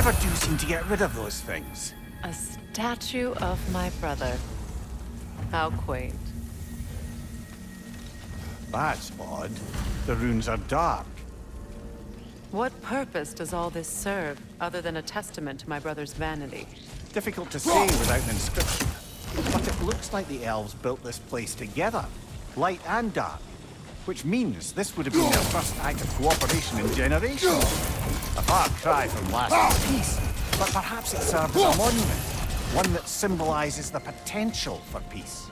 never do seem to get rid of those things. A statue of my brother. How quaint. That's odd. The runes are dark. What purpose does all this serve, other than a testament to my brother's vanity? Difficult to say without an inscription. But it looks like the elves built this place together, light and dark. Which means this would have been their first act of cooperation in generations. A far cry from lasting peace, but perhaps it serves as a monument, one that symbolizes the potential for peace.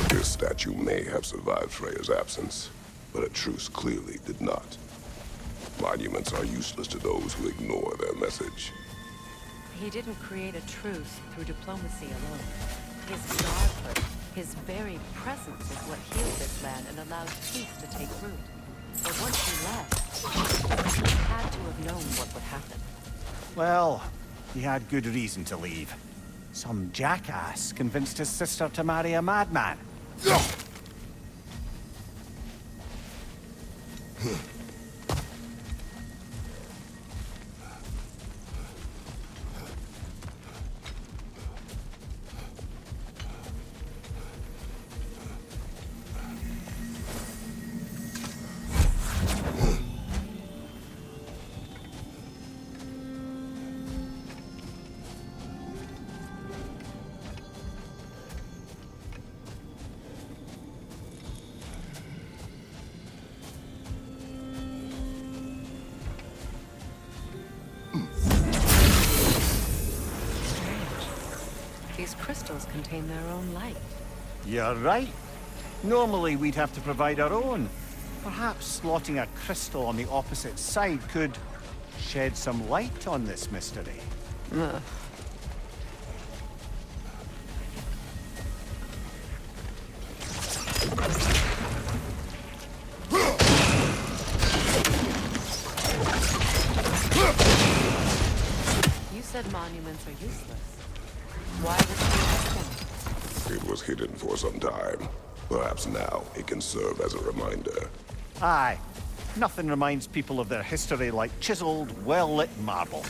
This statue may have survived Freya's absence, but a truce clearly did not. Monuments are useless to those who ignore their message. He didn't create a truce through diplomacy alone. His godhood, his very presence is what healed this land and allowed peace to take root. But once he left, he had to have known what would happen. Well, he had good reason to leave. Some jackass convinced his sister to marry a madman. These crystals contain their own light. You're right. Normally we'd have to provide our own. Perhaps slotting a crystal on the opposite side could shed some light on this mystery. Ugh. You said monuments are useless. Why would you use them? It was hidden for some time. Perhaps now it can serve as a reminder. Aye. Nothing reminds people of their history like chiseled, well-lit marble.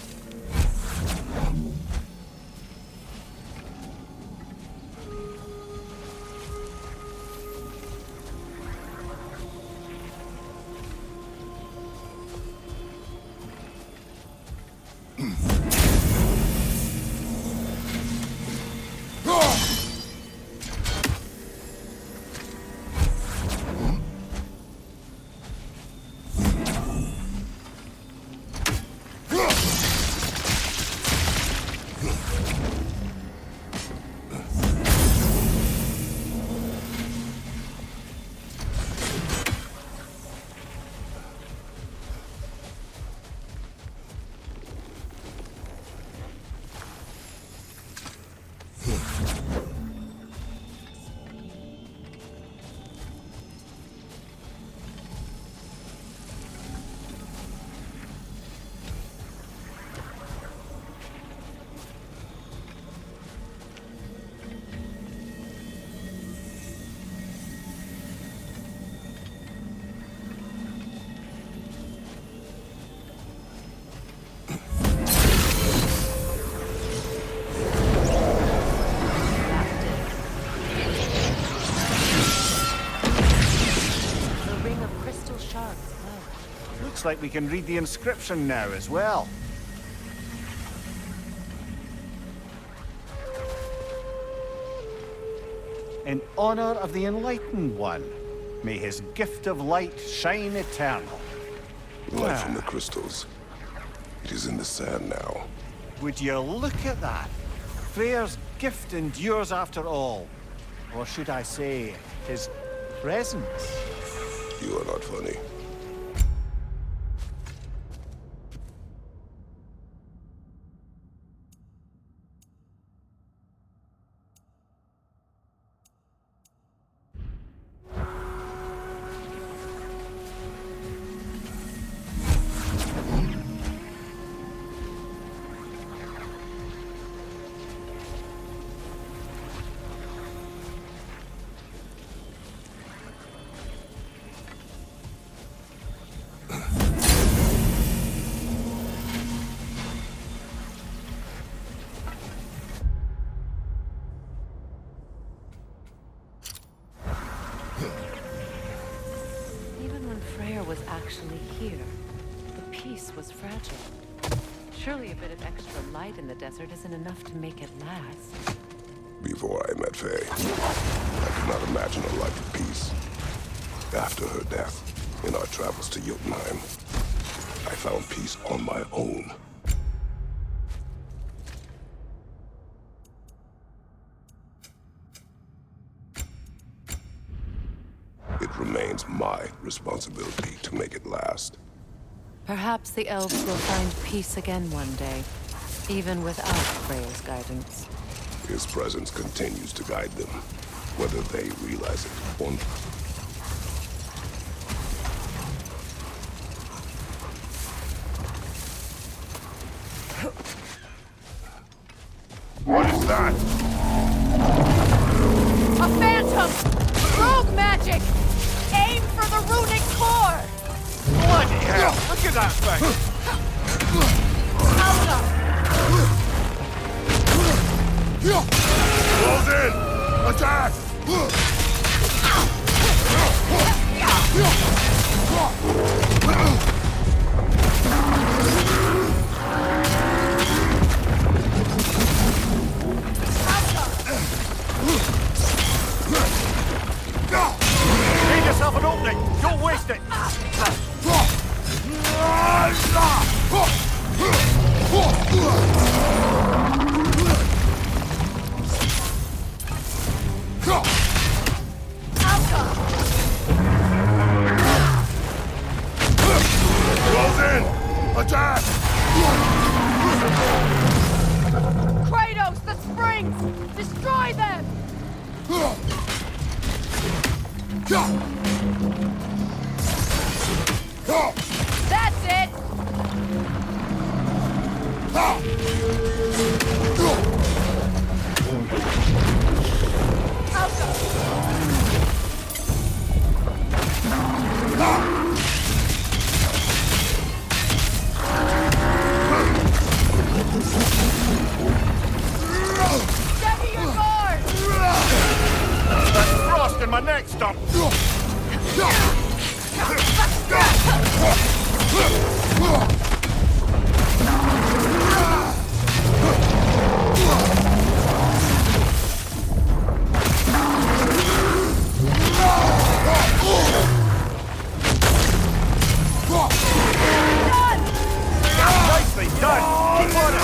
Looks like we can read the inscription now as well. In honor of the Enlightened One, may his gift of light shine eternal. Light from the crystals. It is in the sand now. Would you look at that? Freyr's gift endures after all. Or should I say, his presence? You are not funny. actually here. The peace was fragile. Surely a bit of extra light in the desert isn't enough to make it last. Before I met Faye, I could not imagine a life of peace. After her death, in our travels to Jotunheim, I found peace on my own. It remains my responsibility to make it last. Perhaps the elves will find peace again one day, even without Freya's guidance. His presence continues to guide them, whether they realize it or not. What is that? A phantom! Rogue magic! Aim for the runic core! Bloody hell! Look at that thing! Close in! Attack! Make yourself an opening! Don't waste it! Close in! Attack! Kratos, the springs! Destroy them! That's it! Steady your guard! That's frost in my neck stump! Nicely done! Keep on it!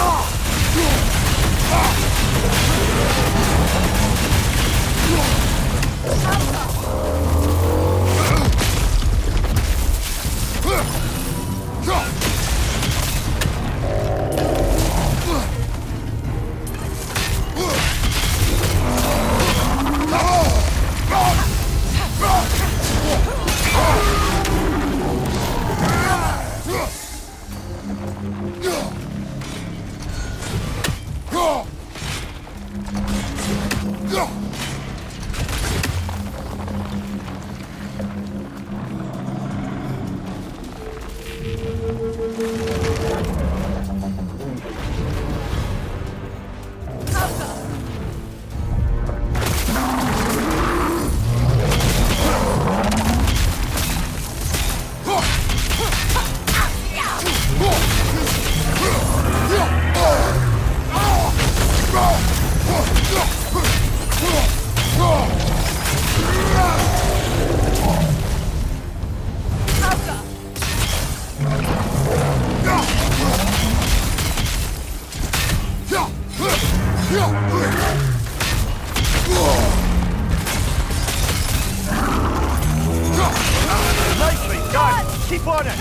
Nicely done! Keep on it!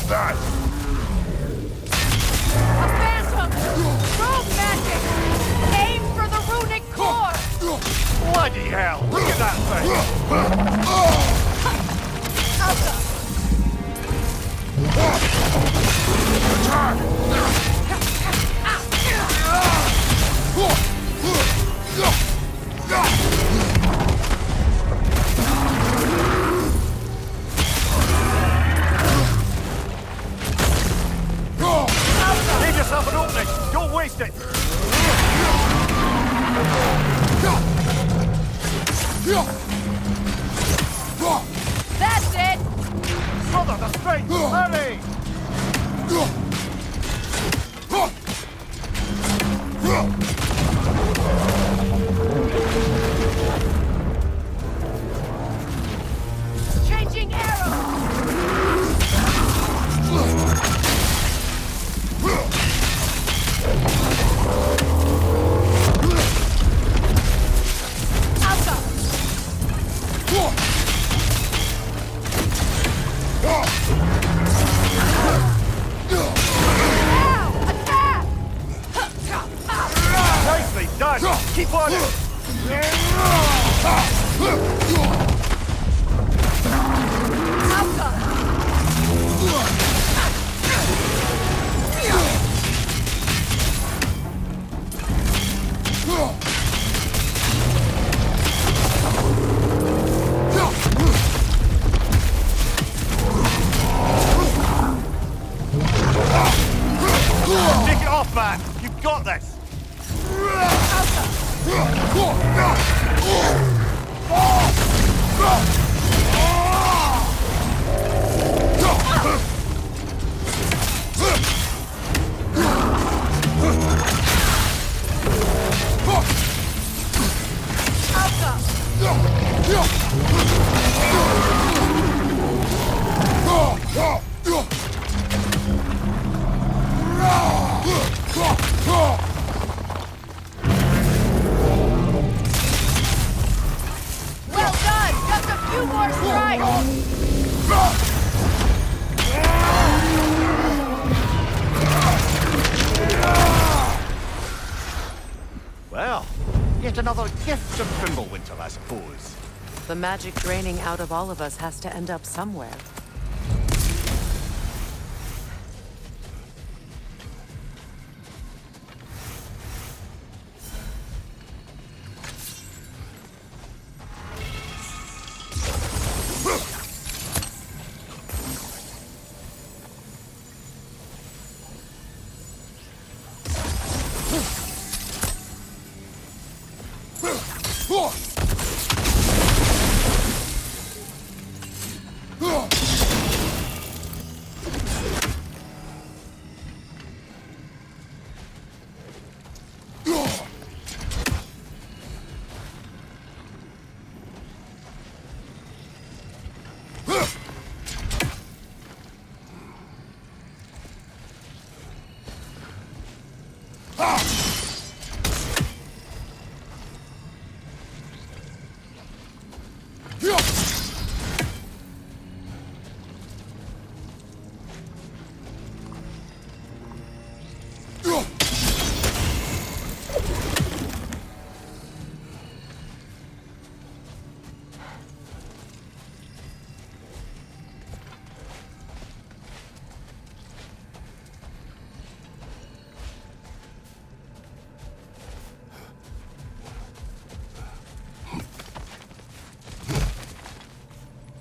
that? A phantom! Rogue magic! Aim for the runic core! Bloody hell! Look at that thing! Alpha! Attack! Give yourself an opening! Don't waste it! That's it! Brother, the strength! Hurry! Changing arrow! Alpha! Ow! Attack! Nicely done! Keep on it! Alpha! Take it off, man! You've got this! Well done! Just a few more strikes! Well, yet another gift of Fimbulwinter, I suppose. The magic draining out of all of us has to end up somewhere.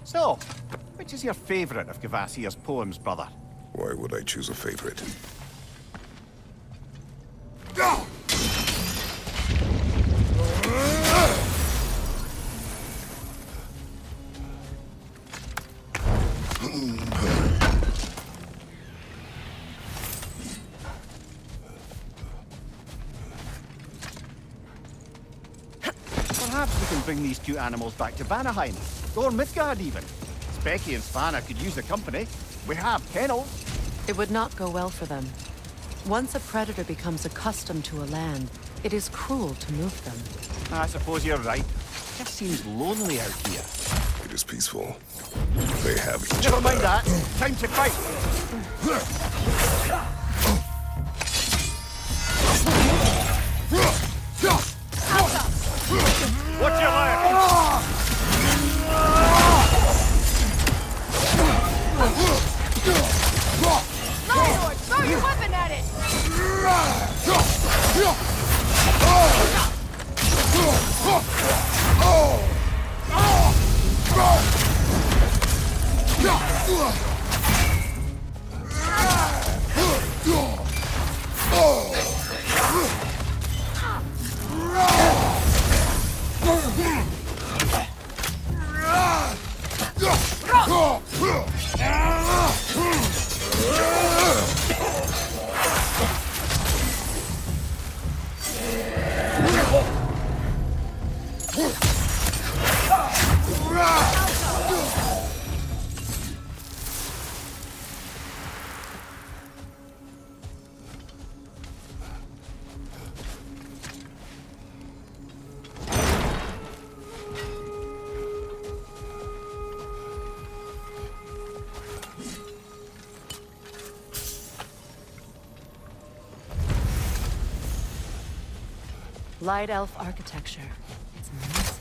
So, which is your favourite of Gavasir's poems, brother? Why would I choose a favorite? Perhaps we can bring these two animals back to Vanaheim, or Midgard even. Specky and Svanna could use the company. We have kennels. It would not go well for them. Once a predator becomes accustomed to a land, it is cruel to move them. I suppose you're right. It just seems lonely out here. It is peaceful. They have each Never other. mind that. Time to fight. Watch your left. Lord, throw your weapon at it! Light elf architecture. It's massive.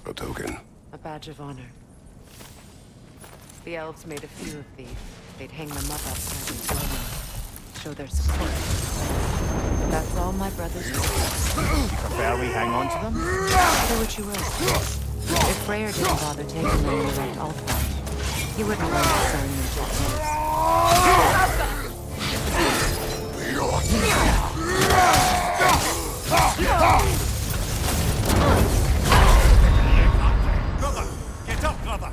A token. A badge of honor. The elves made a few of these. They'd hang them up outside the dwelling. Show their support. That's all my brothers do. You prefer we hang on to them? Do what you will. If Freyr didn't bother taking them in the right Alpha, he wouldn't want to sign them to Brother! Get up, brother!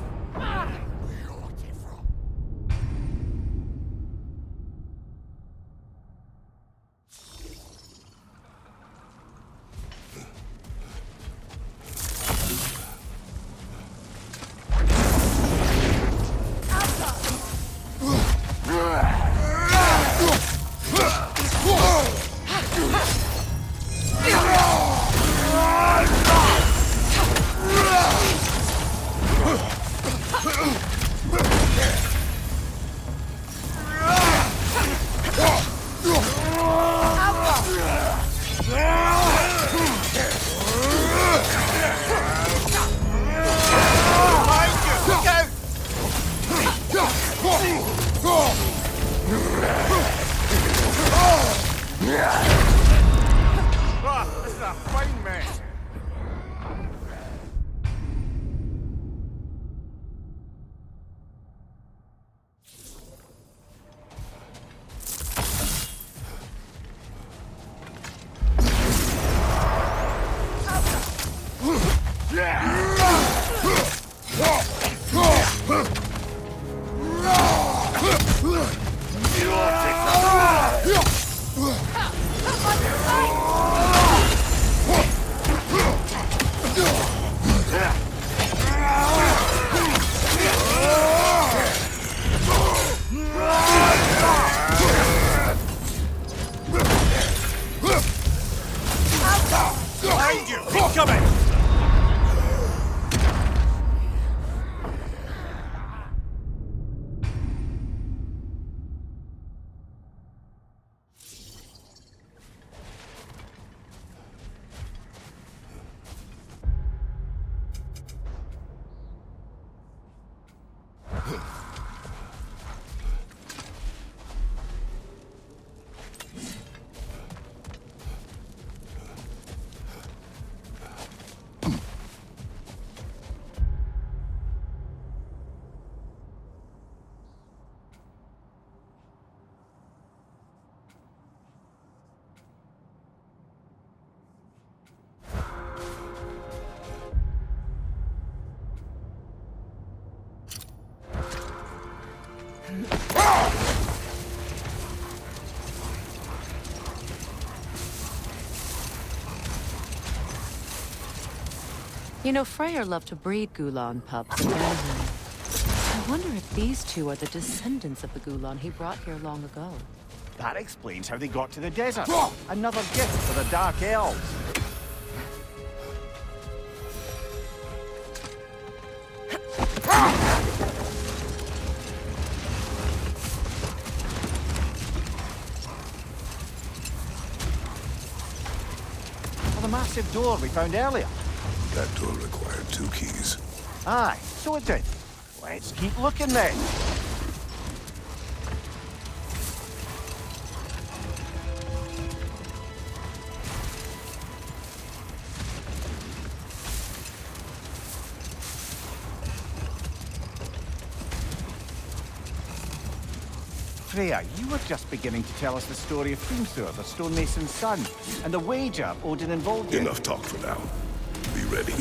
This is a fine mess. You know, Freyr loved to breed Gulan pups in Vanaheim. I wonder if these two are the descendants of the Gulan he brought here long ago. That explains how they got to the desert. Another gift for the Dark Elves. For the massive door we found earlier. That door required 2 keys. Aye, so it did. Let's keep looking then. Freya, you were just beginning to tell us the story of Hrimthur, the stonemason's son, and the wager Odin involved in. Enough talk for now. Be ready.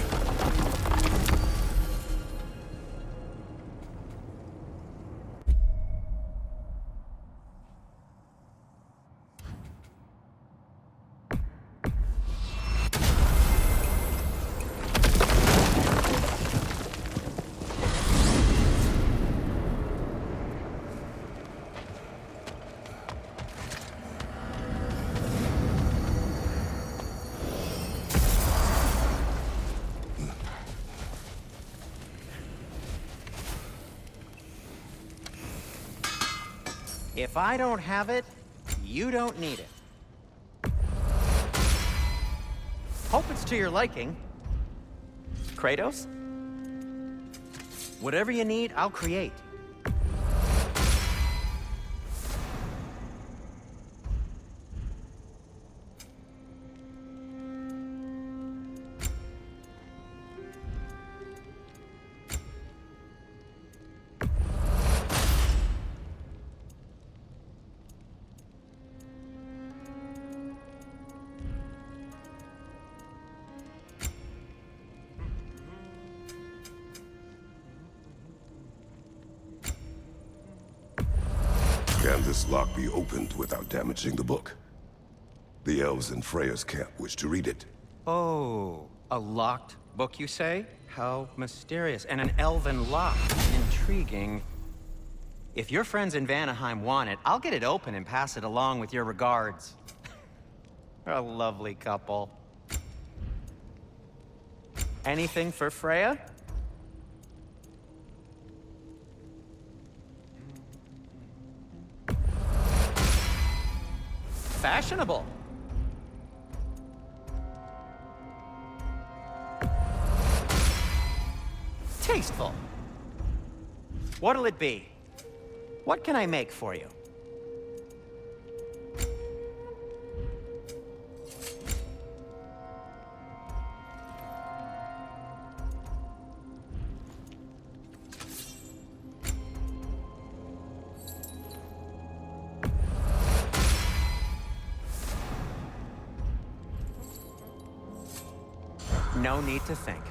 If I don't have it, you don't need it. Hope it's to your liking. Kratos? Whatever you need, I'll create. Can this lock be opened without damaging the book? The elves in Freya's camp wish to read it. Oh, a locked book, you say? How mysterious. And an elven lock. Intriguing. If your friends in Vanaheim want it, I'll get it open and pass it along with your regards. A lovely couple. Anything for Freya? Fashionable. Tasteful. What'll it be? What can I make for you? No need to think.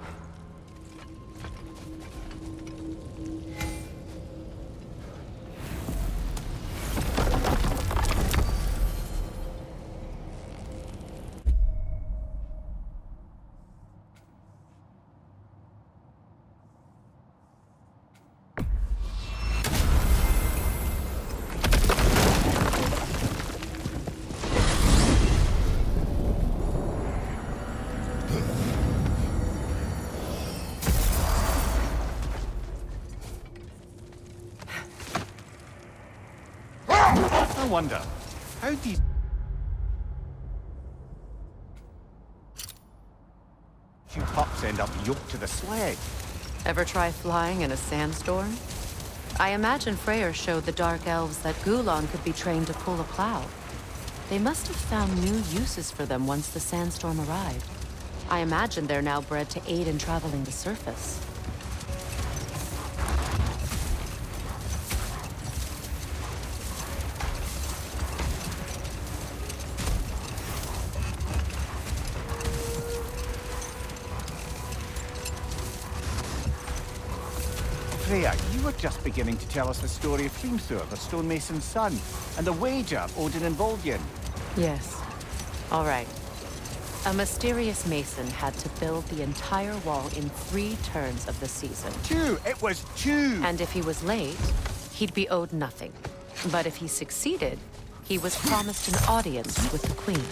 I wonder, how these two pups end up yoked to the sled? Ever try flying in a sandstorm? I imagine Freyr showed the Dark Elves that Gulan could be trained to pull a plow. They must have found new uses for them once the sandstorm arrived. I imagine they're now bred to aid in traveling the surface. Freya, you were just beginning to tell us the story of Hrimthur, the stonemason's son, and the wager Odin involved you in. Yes. All right. A mysterious mason had to build the entire wall in 3 turns of the season. 2! It was 2! And if he was late, he'd be owed nothing. But if he succeeded, he was promised an audience with the Queen.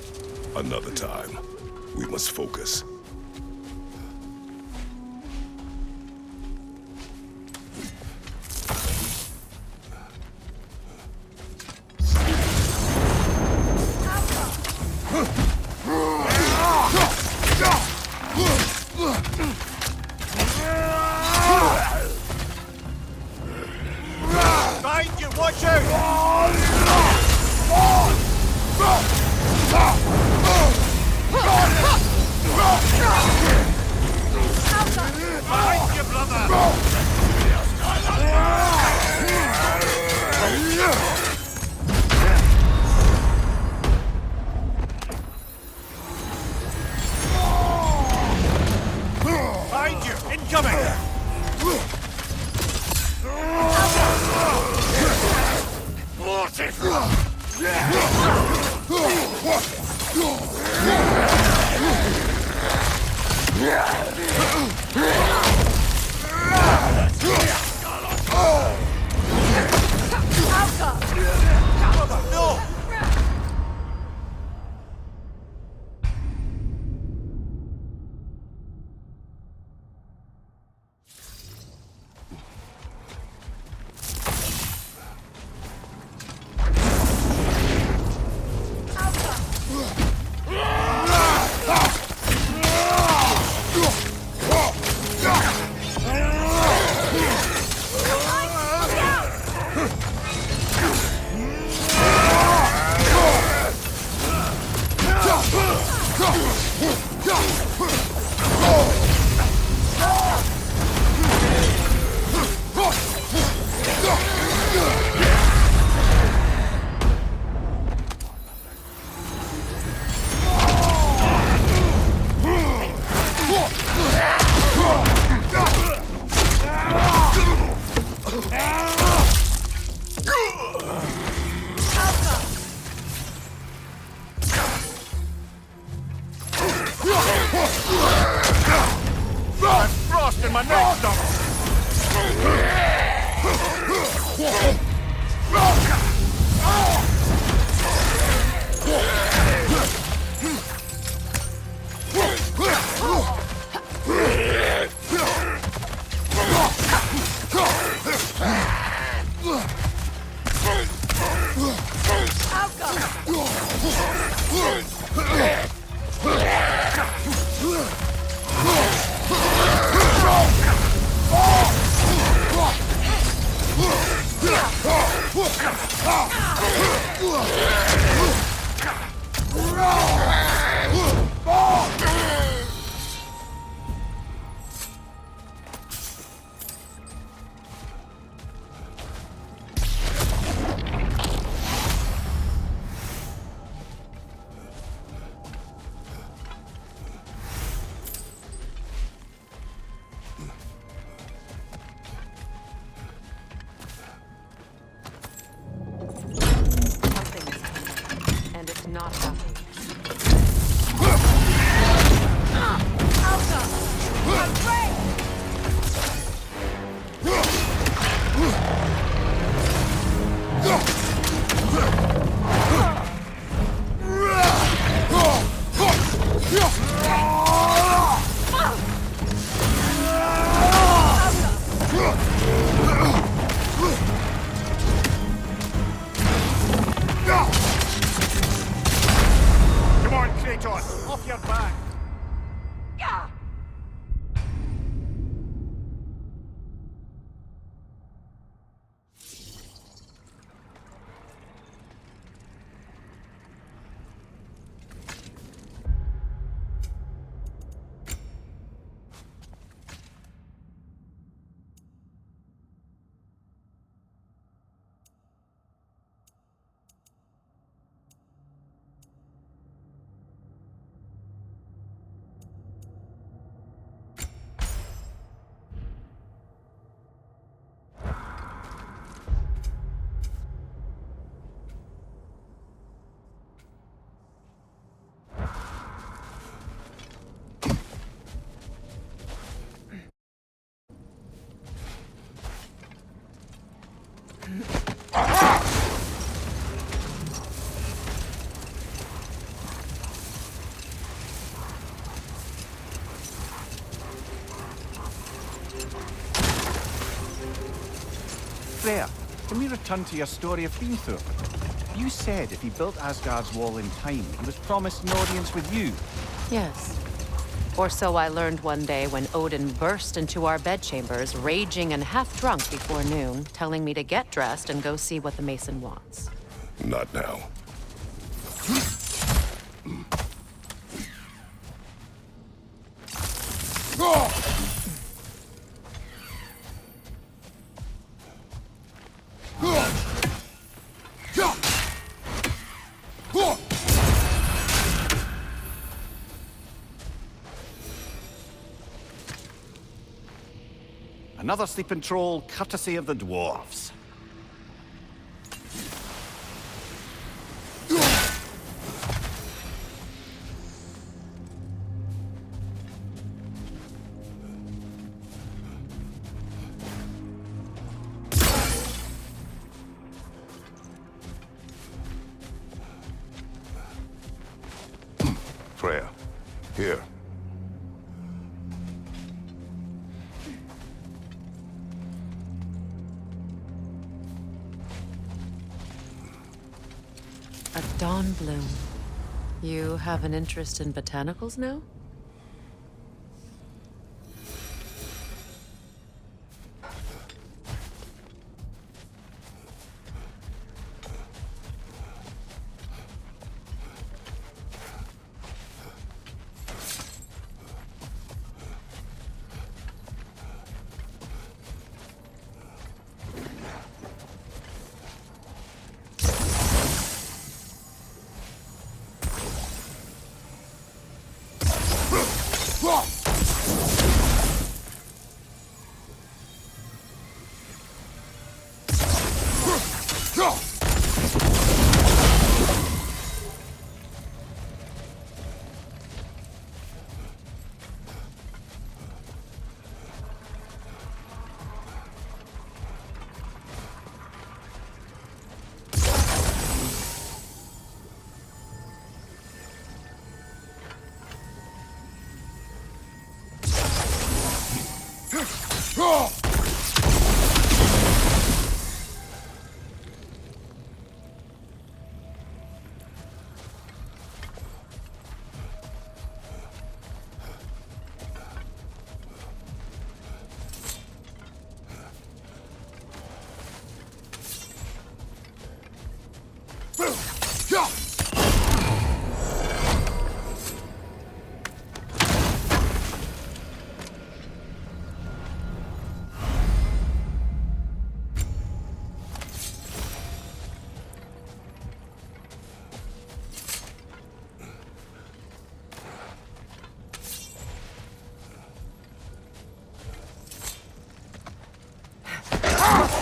Another time. We must focus. Behind you! Watch out! Behind you, brother! Behind you! Incoming! Brother, no! Frost in my neck, Doc! Something is coming, and it's not happy. Come on, Kratos! Off your back! Freya, can we return to your story of Hrimthur? You said if he built Asgard's wall in time, he was promised an audience with you. Yes. Or so I learned one day when Odin burst into our bedchambers, raging and half-drunk before noon, telling me to get dressed and go see what the Mason wants. Not now. Another sleeping troll, courtesy of the dwarves. Freya, here. A dawn bloom. You have an interest in botanicals now?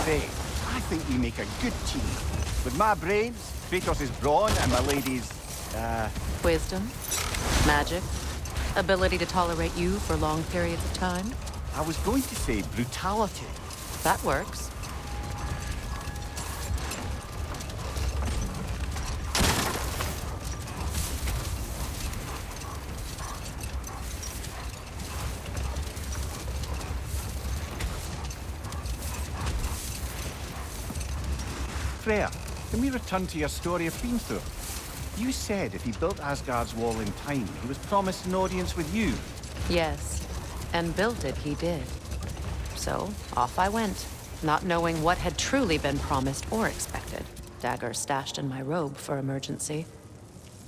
I think we make a good team. With my brains, Kratos' brawn, and my lady's, Wisdom? Magic? Ability to tolerate you for long periods of time? I was going to say brutality. That works. Freya, can we return to your story of Hrimthur? You said if he built Asgard's wall in time, he was promised an audience with you. Yes, and built it he did. So, off I went, not knowing what had truly been promised or expected. Dagger stashed in my robe for emergency.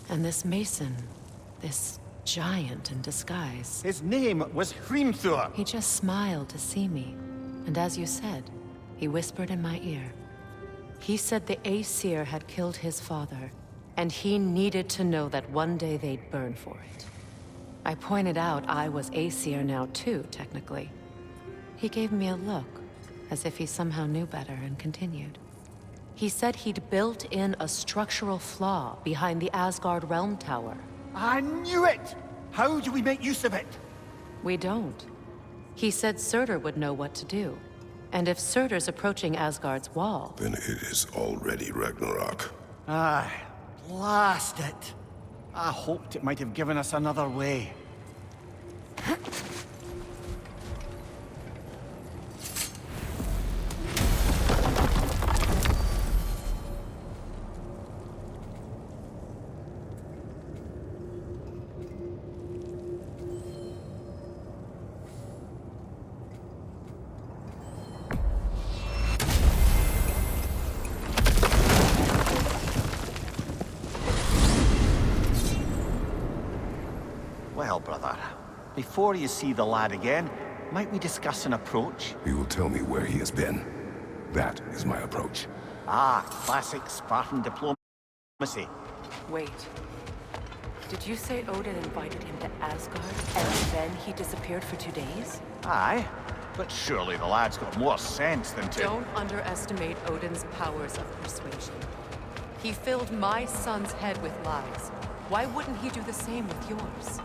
And this mason, this giant in disguise. His name was Hrimthur. He just smiled to see me. And as you said, he whispered in my ear. He said the Aesir had killed his father, and he needed to know that one day they'd burn for it. I pointed out I was Aesir now too, technically. He gave me a look, as if he somehow knew better, and continued. He said he'd built in a structural flaw behind the Asgard Realm Tower. I knew it! How do we make use of it? We don't. He said Surtur would know what to do. And if Surtur's approaching Asgard's wall... Then it is already Ragnarok. Aye, blast it. I hoped it might have given us another way. Before you see the lad again, might we discuss an approach? He will tell me where he has been. That is my approach. Ah, classic Spartan diplomacy. Wait. Did you say Odin invited him to Asgard, and then he disappeared for 2 days? Aye, but surely the lad's got more sense than to... Don't underestimate Odin's powers of persuasion. He filled my son's head with lies. Why wouldn't he do the same with yours?